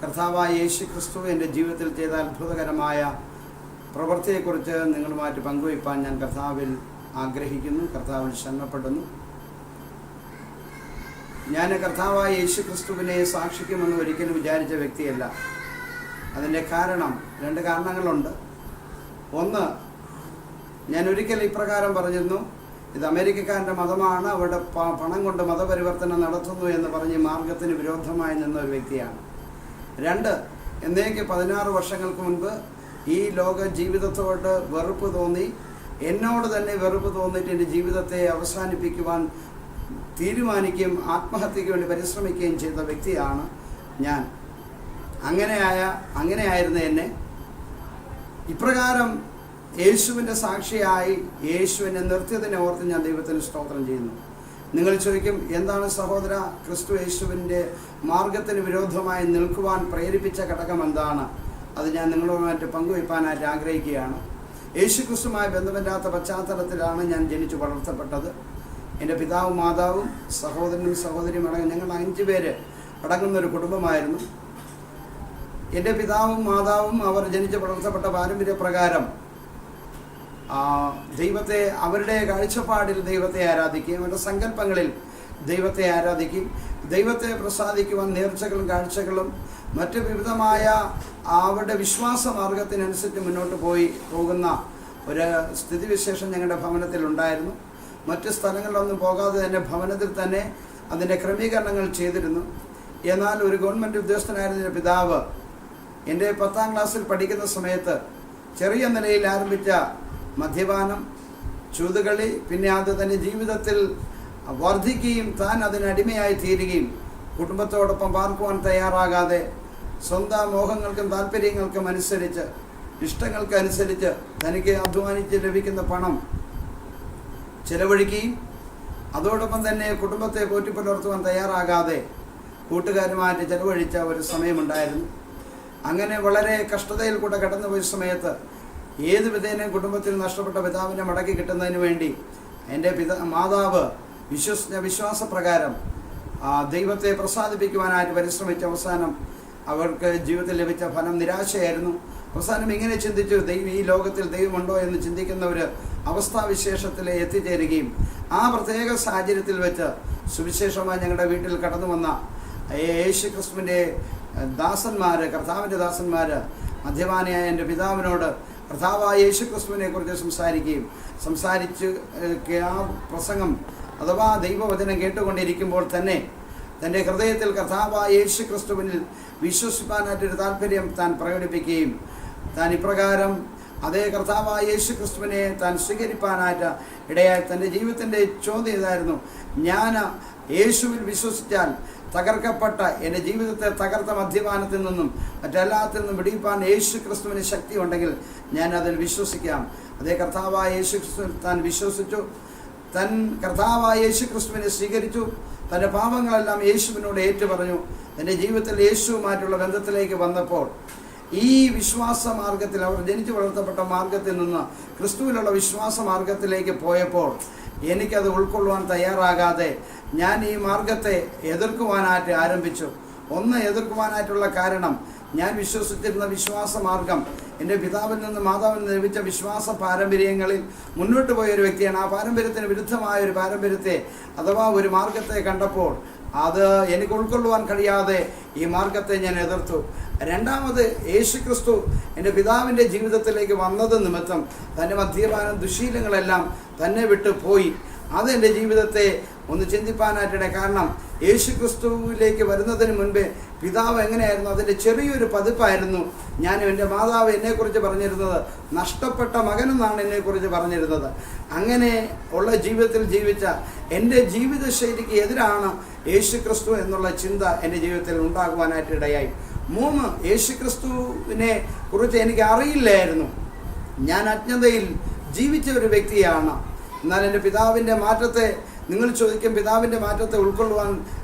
കർത്താവായ യേശു ക്രിസ്തു എൻ്റെ ജീവിതത്തിൽ ചെയ്ത അത്ഭുതകരമായ പ്രവൃത്തിയെക്കുറിച്ച് നിങ്ങളുമായിട്ട് പങ്കുവയ്പ്പാൻ ഞാൻ കർത്താവിൽ ആഗ്രഹിക്കുന്നു, കർത്താവിൽ ശരണപ്പെടുന്നു. ഞാൻ കർത്താവായ യേശു ക്രിസ്തുവിനെ സാക്ഷിക്കുമെന്ന് ഒരിക്കലും വിചാരിച്ച വ്യക്തിയല്ല. അതിൻ്റെ കാരണം, രണ്ട് കാരണങ്ങളുണ്ട്. ഒന്ന്, ഞാൻ ഒരിക്കൽ ഇപ്രകാരം പറഞ്ഞിരുന്നു, ഇത് അമേരിക്കക്കാരൻ്റെ മതമാണ്, അവരുടെ പണം കൊണ്ട് മതപരിവർത്തനം നടത്തുന്നു എന്ന് പറഞ്ഞ് മാർഗത്തിന് വിരോധമായി നിന്ന ഒരു വ്യക്തിയാണ്. രണ്ട്, എന്നേക്ക് 16 വർഷങ്ങൾക്ക് മുൻപ് ഈ ലോക ജീവിതത്തോട് വെറുപ്പ് തോന്നി, എന്നോട് തന്നെ വെറുപ്പ് തോന്നിയിട്ട് എൻ്റെ ജീവിതത്തെ അവസാനിപ്പിക്കുവാൻ തീരുമാനിക്കുകയും ആത്മഹത്യയ്ക്ക് വേണ്ടി പരിശ്രമിക്കുകയും ചെയ്ത വ്യക്തിയാണ് ഞാൻ. അങ്ങനെയായിരുന്ന എന്നെ ഇപ്രകാരം യേശുവിൻ്റെ സാക്ഷിയായി യേശുവിനെ നിർത്തിയതിനെ ഓർത്ത് ഞാൻ ദൈവത്തിന് സ്തോത്രം ചെയ്യുന്നു. നിങ്ങൾ ചോദിക്കും, എന്താണ് സഹോദര ക്രിസ്തു യേശുവിൻ്റെ മാർഗത്തിന് വിരോധമായി നിൽക്കുവാൻ പ്രേരിപ്പിച്ച ഘടകം എന്താണ്? അത് ഞാൻ നിങ്ങളുമായിട്ട് പങ്കുവയ്പ്പാനായിട്ട് ആഗ്രഹിക്കുകയാണ്. യേശു ക്രിസ്തുമായി ബന്ധമില്ലാത്ത പശ്ചാത്തലത്തിലാണ് ഞാൻ ജനിച്ചു വളർത്തപ്പെട്ടത്. എൻ്റെ പിതാവും മാതാവും സഹോദരനും സഹോദരിയും അടങ്ങും ഞങ്ങൾ 5 പേര് അടങ്ങുന്നൊരു കുടുംബമായിരുന്നു. എൻ്റെ പിതാവും മാതാവും അവർ ജനിച്ച് വളർത്തപ്പെട്ട പാരമ്പര്യപ്രകാരം ദൈവത്തെ, അവരുടെ കാഴ്ചപ്പാടിൽ ദൈവത്തെ ആരാധിക്കുകയും അവരുടെ സങ്കല്പങ്ങളിൽ ദൈവത്തെ ആരാധിക്കുകയും ദൈവത്തെ പ്രസാദിക്കുവാൻ നേർച്ചകളും കാഴ്ചകളും മറ്റ് വിവിധമായ അവരുടെ വിശ്വാസ മാർഗത്തിനനുസരിച്ച് മുന്നോട്ട് പോകുന്ന ഒരു സ്ഥിതിവിശേഷം ഞങ്ങളുടെ ഭവനത്തിലുണ്ടായിരുന്നു. മറ്റ് സ്ഥലങ്ങളിലൊന്നും പോകാതെ തന്നെ ഭവനത്തിൽ തന്നെ അതിൻ്റെ ക്രമീകരണങ്ങൾ ചെയ്തിരുന്നു. എന്നാൽ ഒരു ഗവൺമെൻറ് ഉദ്യോഗസ്ഥനായിരുന്ന എൻ്റെ പിതാവ് എൻ്റെ 10ാം ക്ലാസ്സിൽ പഠിക്കുന്ന സമയത്ത് ചെറിയ നിലയിൽ ആരംഭിച്ച മദ്യപാനം, ചൂതുകളി, പിന്നെ അത് തന്നെ ജീവിതത്തിൽ വർദ്ധിക്കുകയും താൻ അതിനടിമയായി തീരുകയും കുടുംബത്തോടൊപ്പം പാർക്കുവാൻ തയ്യാറാകാതെ സ്വന്തം മോഹങ്ങൾക്കും താല്പര്യങ്ങൾക്കും അനുസരിച്ച്, ഇഷ്ടങ്ങൾക്കനുസരിച്ച് തനിക്ക് അധ്വാനിച്ച് ലഭിക്കുന്ന പണം ചെലവഴിക്കുകയും അതോടൊപ്പം തന്നെ കുടുംബത്തെ പോറ്റിപ്പുലർത്തുവാൻ തയ്യാറാകാതെ കൂട്ടുകാരുമായിട്ട് ചെലവഴിച്ച ഒരു സമയമുണ്ടായിരുന്നു. അങ്ങനെ വളരെ കഷ്ടതയിൽ കൂടെ കടന്നുപോയ സമയത്ത് ഏത് വിധേനയും കുടുംബത്തിൽ നഷ്ടപ്പെട്ട പിതാവിനെ മടക്കി കിട്ടുന്നതിന് വേണ്ടി എൻ്റെ മാതാവ് വിശ്വാസപ്രകാരം ദൈവത്തെ പ്രസാദിപ്പിക്കുവാനായിട്ട് പരിശ്രമിച്ച അവസാനം അവർക്ക് ജീവിതത്തിൽ ലഭിച്ച ഫലം നിരാശയായിരുന്നു. അവസാനം ഇങ്ങനെ ചിന്തിച്ചു, ഈ ലോകത്തിൽ ദൈവമുണ്ടോ എന്ന് ചിന്തിക്കുന്ന ഒരു അവസ്ഥാവിശേഷത്തിൽ എത്തിച്ചേരുകയും ആ പ്രത്യേക സാഹചര്യത്തിൽ വെച്ച് സുവിശേഷമായി ഞങ്ങളുടെ വീട്ടിൽ കടന്നു വന്ന യേശു ക്രിസ്തുവിൻ്റെ ദാസന്മാർ, കർത്താവിൻ്റെ ദാസന്മാർ മദ്യപാനിയായ എൻ്റെ പിതാവിനോട് കർത്താവായ യേശു ക്രിസ്തുവിനെ കുറിച്ച് സംസാരിച്ച് ആ പ്രസംഗം അഥവാ ദൈവവചനം കേട്ടുകൊണ്ടിരിക്കുമ്പോൾ തന്നെ തൻ്റെ ഹൃദയത്തിൽ കർത്താവായ യേശു ക്രിസ്തുവിനിൽ വിശ്വസിപ്പാനായിട്ടൊരു താല്പര്യം താൻ പ്രകടിപ്പിക്കുകയും താൻ ഇപ്രകാരം അതേ കർത്താവായ യേശു ക്രിസ്തുവിനെ താൻ സ്വീകരിപ്പാനായിട്ട് ഇടയായി. തൻ്റെ ജീവിതത്തിൻ്റെ ചോദ്യം ഇതായിരുന്നു, ഞാൻ യേശുവിൽ വിശ്വസിച്ചാൽ തകർക്കപ്പെട്ട എൻ്റെ ജീവിതത്തെ തകർത്ത മദ്യപാനത്തിൽ നിന്നും മറ്റെല്ലാത്തിൽ നിന്നും വിടിയിപ്പാൻ യേശു ക്രിസ്തുവിന് ശക്തി ഉണ്ടെങ്കിൽ ഞാൻ അതിൽ വിശ്വസിക്കാം. അതേ കർത്താവായ യേശു ക്രിസ്തു താൻ വിശ്വസിച്ചു, തൻ കർത്താവായ യേശു ക്രിസ്തുവിനെ സ്വീകരിച്ചു, തൻ്റെ പാപങ്ങളെല്ലാം യേശുവിനോട് ഏറ്റുപറഞ്ഞു. തൻ്റെ ജീവിതത്തിൽ യേശുവുമായിട്ടുള്ള ബന്ധത്തിലേക്ക് വന്നപ്പോൾ ഈ വിശ്വാസ മാർഗത്തിൽ, അവർ ജനിച്ചു വളർത്തപ്പെട്ട മാർഗത്തിൽ നിന്ന് ക്രിസ്തുവിലുള്ള വിശ്വാസ മാർഗത്തിലേക്ക് പോയപ്പോൾ എനിക്കത് ഉൾക്കൊള്ളുവാൻ തയ്യാറാകാതെ ഞാൻ ഈ മാർഗത്തെ എതിർക്കുവാനായിട്ട് ആരംഭിച്ചു. എതിർക്കുവാനായിട്ടുള്ള കാരണം, ഞാൻ വിശ്വസിച്ചിരുന്ന വിശ്വാസ മാർഗം എൻ്റെ പിതാവിൽ നിന്ന് മാതാവിൽ നിന്ന് ലഭിച്ച വിശ്വാസ പാരമ്പര്യങ്ങളിൽ മുന്നോട്ട് പോയൊരു വ്യക്തിയാണ്. ആ പാരമ്പര്യത്തിന് വിരുദ്ധമായ ഒരു പാരമ്പര്യത്തെ അഥവാ ഒരു മാർഗത്തെ കണ്ടപ്പോൾ അത് എനിക്ക് ഉൾക്കൊള്ളുവാൻ കഴിയാതെ ഈ മാർഗത്തെ ഞാൻ എതിർത്തു. രണ്ടാമത്, യേശു ക്രിസ്തു എൻ്റെ പിതാവിൻ്റെ ജീവിതത്തിലേക്ക് വന്നത് നിമിത്തം തൻ്റെ മദ്യപാനം, ദുശീലങ്ങളെല്ലാം തന്നെ വിട്ടു പോയി. അതെൻ്റെ ജീവിതത്തെ ഒന്ന് ചിന്തിപ്പാനായിട്ടിടെ. കാരണം യേശു ക്രിസ്തുവിലേക്ക് വരുന്നതിന് മുൻപേ പിതാവ് എങ്ങനെയായിരുന്നു, അതിൻ്റെ ചെറിയൊരു പതിപ്പായിരുന്നു ഞാനും എൻ്റെ മാതാവ് എന്നെക്കുറിച്ച് പറഞ്ഞിരുന്നത്. നഷ്ടപ്പെട്ട മകനെന്നാണ് എന്നെക്കുറിച്ച് പറഞ്ഞിരുന്നത്. അങ്ങനെ ഉള്ള ജീവിതത്തിൽ ജീവിച്ച എൻ്റെ ജീവിതശൈലിക്ക് എതിരാണ് യേശു ക്രിസ്തു എന്നുള്ള ചിന്ത എൻ്റെ ജീവിതത്തിൽ ഉണ്ടാകുവാനായിട്ട് ഇടയായി. 3, യേശു ക്രിസ്തുവിനെ കുറിച്ച് എനിക്ക് അറിയില്ലായിരുന്നു. ഞാൻ അജ്ഞതയിൽ ജീവിച്ച ഒരു വ്യക്തിയാണ്. എന്നാൽ എൻ്റെ പിതാവിൻ്റെ മാറ്റത്തെ, നിങ്ങൾ ചോദിക്കും, പിതാവിൻ്റെ മാറ്റത്തെ ഉൾക്കൊള്ളുവാൻ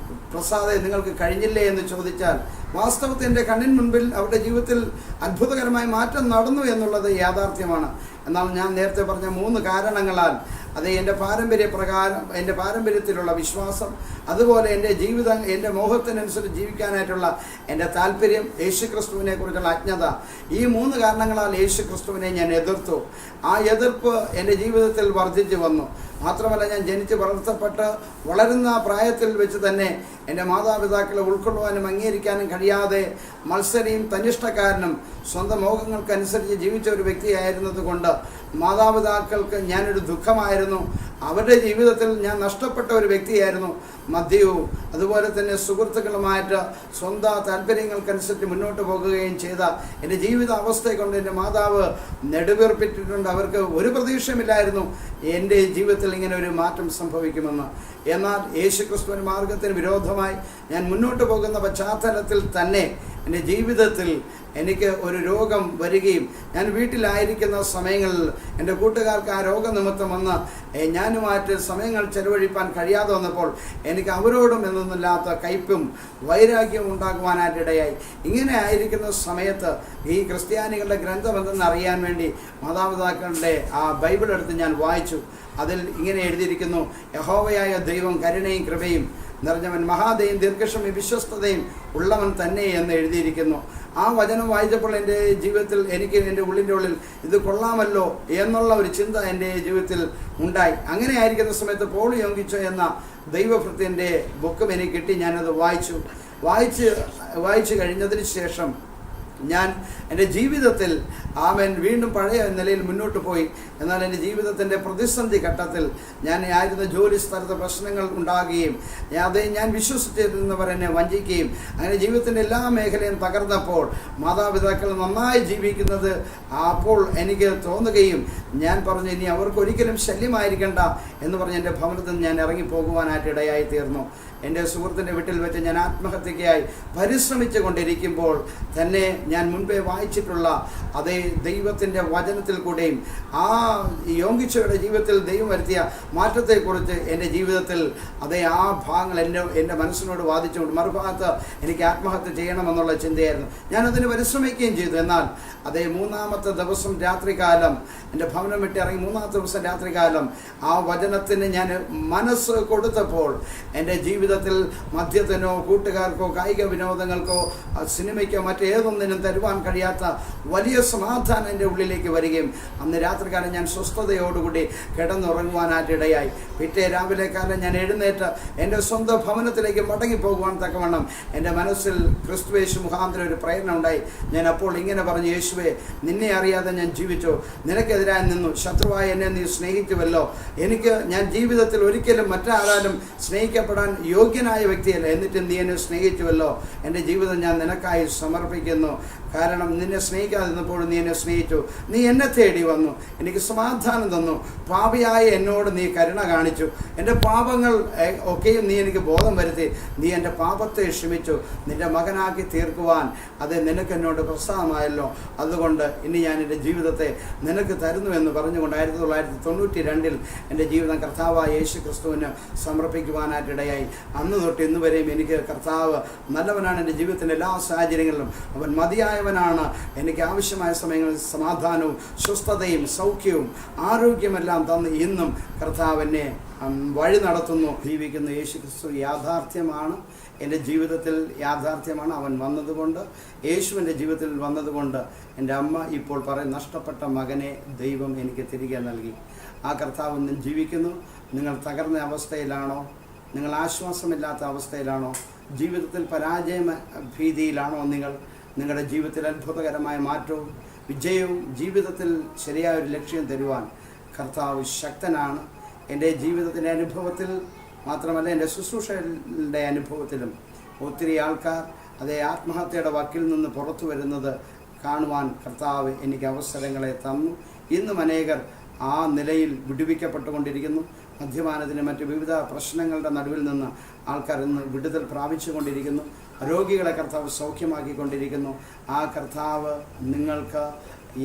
പ്രസാദേ നിങ്ങൾക്ക് കഴിഞ്ഞില്ലേ എന്ന് ചോദിച്ചാൽ, വാസ്തവത്തിൽ എൻ്റെ കണ്ണിന് മുൻപിൽ അവരുടെ ജീവിതത്തിൽ അത്ഭുതകരമായ മാറ്റം നടന്നു എന്നുള്ളത് യാഥാർത്ഥ്യമാണ്. എന്നാൽ ഞാൻ നേരത്തെ പറഞ്ഞ 3 കാരണങ്ങളാൽ അത് എൻ്റെ പാരമ്പര്യപ്രകാരം, എൻ്റെ പാരമ്പര്യത്തിലുള്ള വിശ്വാസം, അതുപോലെ എൻ്റെ ജീവിതം, എൻ്റെ മോഹത്തിനനുസരിച്ച് ജീവിക്കാനായിട്ടുള്ള എൻ്റെ താല്പര്യം, യേശുക്രിസ്തുവിനെ കുറിച്ചുള്ള അജ്ഞത, ഈ 3 കാരണങ്ങളാൽ യേശുക്രിസ്തുവിനെ ഞാൻ എതിർത്തു. ആ എതിർപ്പ് എൻ്റെ ജീവിതത്തിൽ വർദ്ധിച്ചു വന്നു. മാത്രമല്ല, ഞാൻ ജനിച്ച് വളർത്തപ്പെട്ട് വളരുന്ന പ്രായത്തിൽ വെച്ച് തന്നെ എൻ്റെ മാതാപിതാക്കളെ ഉൾക്കൊള്ളുവാനും അംഗീകരിക്കാനും കഴിയാതെ മത്സരിയും തന്നിഷ്ടക്കാരനും സ്വന്തം മോഹങ്ങൾക്കനുസരിച്ച് ജീവിച്ച ഒരു വ്യക്തിയായിരുന്നത് കൊണ്ട് മാതാപിതാക്കൾക്ക് ഞാനൊരു ദുഃഖമായിരുന്നു. അവരുടെ ജീവിതത്തിൽ ഞാൻ നഷ്ടപ്പെട്ട ഒരു വ്യക്തിയായിരുന്നു. മദ്യവും അതുപോലെ തന്നെ സുഹൃത്തുക്കളുമായിട്ട് സ്വന്തം താല്പര്യങ്ങൾക്കനുസരിച്ച് മുന്നോട്ട് പോകുകയും ചെയ്ത എൻ്റെ ജീവിത അവസ്ഥയെ കൊണ്ട് എൻ്റെ മാതാവ് നെടുവീർപ്പിട്ടിട്ടുണ്ട്. അവർക്ക് ഒരു പ്രതീക്ഷയുമില്ലായിരുന്നു എൻ്റെ ജീവിതത്തിൽ ഇങ്ങനെ ഒരു മാറ്റം സംഭവിക്കുമെന്ന്. എന്നാൽ യേശുക്രിസ്തുവിൻ്റെ മാർഗത്തിന് വിരോധമായി ഞാൻ മുന്നോട്ട് പോകുന്ന പശ്ചാത്തലത്തിൽ തന്നെ എൻ്റെ ജീവിതത്തിൽ എനിക്ക് ഒരു രോഗം വരികയും ഞാൻ വീട്ടിലായിരിക്കുന്ന സമയങ്ങളിൽ എൻ്റെ കൂട്ടുകാർക്ക് ആ രോഗനിമിത്തം വന്ന് ഞാനുമായിട്ട് സമയങ്ങൾ ചെലവഴിപ്പാൻ കഴിയാതെ വന്നപ്പോൾ എനിക്ക് അവരോടും എന്നൊന്നുമില്ലാത്ത കയ്പും വൈരാഗ്യവും ഉണ്ടാകുവാനായിട്ടിടയായി. ഇങ്ങനെ ആയിരിക്കുന്ന സമയത്ത് ഈ ക്രിസ്ത്യാനികളുടെ ഗ്രന്ഥം എന്തെന്ന് അറിയാൻ വേണ്ടി മാതാപിതാക്കളുടെ ആ ബൈബിൾ എടുത്ത് ഞാൻ വായിച്ചു. അതിൽ ഇങ്ങനെ എഴുതിയിരിക്കുന്നു: യഹോവയായ ദൈവം കരുണയും കൃപയും നിറഞ്ഞവൻ, മഹാദയും ദീർഘക്ഷമയും വിശ്വസ്തതയും ഉള്ളവൻ തന്നെ എന്ന് എഴുതിയിരിക്കുന്നു. ആ വചനം വായിച്ചപ്പോൾ എൻ്റെ ജീവിതത്തിൽ എനിക്ക് എൻ്റെ ഉള്ളിൻ്റെ ഉള്ളിൽ ഇത് കൊള്ളാമല്ലോ എന്നുള്ള ഒരു ചിന്ത എൻ്റെ ജീവിതത്തിൽ ഉണ്ടായി. അങ്ങനെ ആയിരിക്കുന്ന സമയത്ത് പോൾ യോങ്കിച്ചോ എന്ന ദൈവഭൃത്യൻ്റെ ബുക്കും എനിക്ക് കിട്ടി. ഞാനത് വായിച്ചു കഴിഞ്ഞതിന് ശേഷം ഞാൻ എൻ്റെ ജീവിതത്തിൽ വീണ്ടും പഴയ നിലയിൽ മുന്നോട്ട് പോയി. എന്നാൽ എൻ്റെ ജീവിതത്തിൻ്റെ പ്രതിസന്ധി ഘട്ടത്തിൽ ഞാൻ ആയിരുന്ന ജോലി സ്ഥലത്ത് പ്രശ്നങ്ങൾ ഉണ്ടാകുകയും ഞാൻ വിശ്വസിച്ചിരുന്നവർ എന്നെ വഞ്ചിക്കുകയും അങ്ങനെ ജീവിതത്തിൻ്റെ എല്ലാ മേഖലയും തകർന്നപ്പോൾ മാതാപിതാക്കൾ നന്നായി ജീവിക്കുന്നത് അപ്പോൾ എനിക്ക് തോന്നുകയും ഞാൻ പറഞ്ഞു, ഇനി അവർക്കൊരിക്കലും ശല്യമായിരിക്കണ്ട എന്ന് പറഞ്ഞ് എൻ്റെ ഭവനത്തിൽ നിന്ന് ഞാൻ ഇറങ്ങിപ്പോകുവാനായിട്ട് ഇടയായി തീർന്നു. എൻ്റെ സുഹൃത്തിൻ്റെ വീട്ടിൽ വെച്ച് ഞാൻ ആത്മഹത്യയ്ക്കായി പരിശ്രമിച്ചു കൊണ്ടിരിക്കുമ്പോൾ തന്നെ ഞാൻ മുൻപേ വായിച്ചിട്ടുള്ള അതേ ദൈവത്തിൻ്റെ വചനത്തിൽ കൂടെയും ആ യോങ്കിച്ചോയുടെ ജീവിതത്തിൽ ദൈവം വരുത്തിയ മാറ്റത്തെക്കുറിച്ച് എൻ്റെ ജീവിതത്തിൽ ആ ഭാഗങ്ങൾ എൻ്റെ മനസ്സിനോട് വാദിച്ചുകൊണ്ട് മറുഭാഗത്ത് എനിക്ക് ആത്മഹത്യ ചെയ്യണമെന്നുള്ള ചിന്തയായിരുന്നു. ഞാനതിന് പരിശ്രമിക്കുകയും ചെയ്തു. എന്നാൽ 3-ാമത്തെ ദിവസം രാത്രികാലം എൻ്റെ ഭവനം വിട്ട് ഇറങ്ങി 3-ാമത്തെ ദിവസം രാത്രികാലം ആ വചനത്തിന് ഞാൻ മനസ്സ് കൊടുത്തപ്പോൾ എൻ്റെ ജീവിതത്തിൽ മദ്യത്തിനോ കൂട്ടുകാർക്കോ കായിക വിനോദങ്ങൾക്കോ സിനിമയ്ക്കോ മറ്റേതൊന്നിനും തരുവാൻ കഴിയാത്ത വലിയ സമാധാനം എൻ്റെ ഉള്ളിലേക്ക് വരികയും അന്ന് രാത്രികാലം ഞാൻ സ്വസ്ഥതയോടുകൂടി കിടന്നുറങ്ങുവാനായിട്ടിടയായി. പിറ്റേ രാവിലെ കാലം ഞാൻ എഴുന്നേറ്റ് എൻ്റെ സ്വന്തം ഭവനത്തിലേക്ക് മടങ്ങിപ്പോകുവാൻ തക്കവണ്ണം എൻ്റെ മനസ്സിൽ ക്രിസ്തുയേശു മുഖാന്തരം ഒരു പ്രേരണ ഉണ്ടായി. ഞാൻ അപ്പോൾ ഇങ്ങനെ പറഞ്ഞു: യേശുവേ, നിന്നെ അറിയാതെ ഞാൻ ജീവിച്ചു, നിനക്കെതിരായി നിന്നു, ശത്രുവായി എന്നെ നീ സ്നേഹിച്ചുവല്ലോ. ഞാൻ ജീവിതത്തിൽ ഒരിക്കലും മറ്റാരാലും സ്നേഹിക്കപ്പെടാൻ യോഗ്യനായ വ്യക്തിയല്ല, എന്നിട്ട് നീ എന്നെ സ്നേഹിച്ചുവല്ലോ. എൻ്റെ ജീവിതം ഞാൻ നിനക്കായി സമർപ്പിക്കുന്നു. കാരണം നിന്നെ സ്നേഹിക്കാതിരുന്നപ്പോഴും നീ എന്നെ സ്നേഹിച്ചു, നീ എന്നെ തേടി വന്നു, എനിക്ക് സമാധാനം തന്നു, പാപിയായ എന്നോട് നീ കരുണ കാണിച്ചു, എൻ്റെ പാപങ്ങൾ ഒക്കെയും നീ എനിക്ക് ബോധം വരുത്തി, നീ എൻ്റെ പാപത്തെ ക്ഷമിച്ചു, നിൻ്റെ മകനാക്കി തീർക്കുവാൻ അത് നിനക്ക് എന്നോട് പ്രസാദമായല്ലോ. അതുകൊണ്ട് ഇനി ഞാൻ എൻ്റെ ജീവിതത്തെ നിനക്ക് തരുന്നു എന്ന് പറഞ്ഞുകൊണ്ട് 1992 എൻ്റെ ജീവിതം കർത്താവായ യേശു ക്രിസ്തുവിന് സമർപ്പിക്കുവാനായിട്ടിടയായി. അന്ന് തൊട്ട് ഇന്ന് വരെയും എനിക്ക് കർത്താവ് നല്ലവനാണ്. എൻ്റെ ജീവിതത്തിൻ്റെ എല്ലാ സാഹചര്യങ്ങളിലും അവൻ മതിയായവനാണ്. എനിക്ക് ആവശ്യമായ സമയങ്ങളിൽ സമാധാനവും സ്വസ്ഥതയും സൗഖ്യവും ആരോഗ്യമെല്ലാം തന്ന് ഇന്നും കർത്താവിനെ വഴി നടത്തുന്നു. ജീവിക്കുന്ന യേശു ക്രിസ്തു യാഥാർത്ഥ്യമാണ്, എൻ്റെ ജീവിതത്തിൽ യാഥാർത്ഥ്യമാണ്. അവൻ വന്നതുകൊണ്ട്, യേശുവിൻ്റെ ജീവിതത്തിൽ വന്നതുകൊണ്ട് എൻ്റെ അമ്മ ഇപ്പോൾ പറയും, നഷ്ടപ്പെട്ട മകനെ ദൈവം എനിക്ക് തിരികെ നൽകി. ആ കർത്താവ് ഇന്നും ജീവിക്കുന്നു. നിങ്ങൾ തകർന്ന അവസ്ഥയിലാണോ? നിങ്ങൾ ആശ്വാസമില്ലാത്ത അവസ്ഥയിലാണോ? ജീവിതത്തിൽ പരാജയ ഭീതിയിലാണോ? നിങ്ങളുടെ ജീവിതത്തിൽ അത്ഭുതകരമായ മാറ്റവും വിജയവും ജീവിതത്തിൽ ശരിയായൊരു ലക്ഷ്യം തരുവാൻ കർത്താവ് ശക്തനാണ്. എൻ്റെ ജീവിതത്തിൻ്റെ അനുഭവത്തിൽ മാത്രമല്ല, എൻ്റെ ശുശ്രൂഷയുടെ അനുഭവത്തിലും ഒത്തിരി ആൾക്കാർ ആത്മഹത്യയുടെ വക്കിൽ നിന്ന് പുറത്തു വരുന്നത് കാണുവാൻ കർത്താവ് എനിക്ക് അവസരങ്ങളെ തന്നു. ഇന്നും അനേകർ ആ നിലയിൽ വിടുവിക്കപ്പെട്ടുകൊണ്ടിരിക്കുന്നു. മദ്യപാനത്തിന് മറ്റ് വിവിധ പ്രശ്നങ്ങളുടെ നടുവിൽ നിന്ന് ആൾക്കാർ ഇന്ന് വിടുതൽ പ്രാപിച്ചുകൊണ്ടിരിക്കുന്നു. രോഗികളെ കർത്താവ് സൗഖ്യമാക്കിക്കൊണ്ടിരിക്കുന്നു. ആ കർത്താവ് നിങ്ങൾക്ക്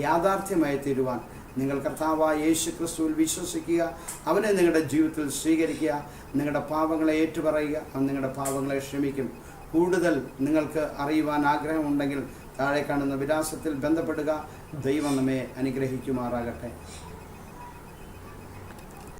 യാഥാർത്ഥ്യമായി തീരുവാൻ നിങ്ങൾ കർത്താവായ യേശു ക്രിസ്തുവിൽ വിശ്വസിക്കുക, അവനെ നിങ്ങളുടെ ജീവിതത്തിൽ സ്വീകരിക്കുക, നിങ്ങളുടെ പാപങ്ങളെ ഏറ്റുപറയുക, അവൻ നിങ്ങളുടെ പാപങ്ങളെ ക്ഷമിക്കും. കൂടുതൽ നിങ്ങൾക്ക് അറിയുവാൻ ആഗ്രഹമുണ്ടെങ്കിൽ താഴെ കാണുന്ന വിലാസത്തിൽ ബന്ധപ്പെടുക. ദൈവം നമ്മെ അനുഗ്രഹിക്കുമാറാകട്ടെ.